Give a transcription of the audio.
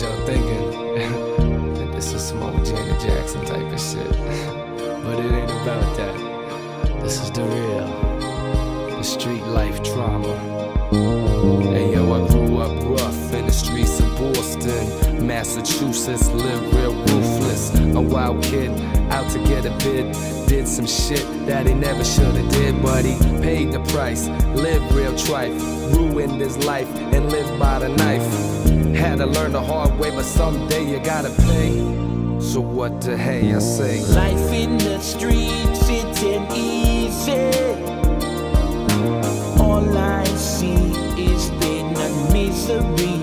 had y'all thinking that this is some old Janet Jackson type of shit. But it ain't about that. This is the real, the street life trauma. Hey yo, I grew up rough in the streets of Boston, Massachusetts, lived real ruthless. A wild kid, out to get a bid. Did some shit that he never should've did, but he paid the price. Lived real trife, ruined his life and lived by the knife. Had to learn the hard way, but someday you gotta pay. So what the hey I say? Life in the streets, it ain't easy. All I see is pain and misery.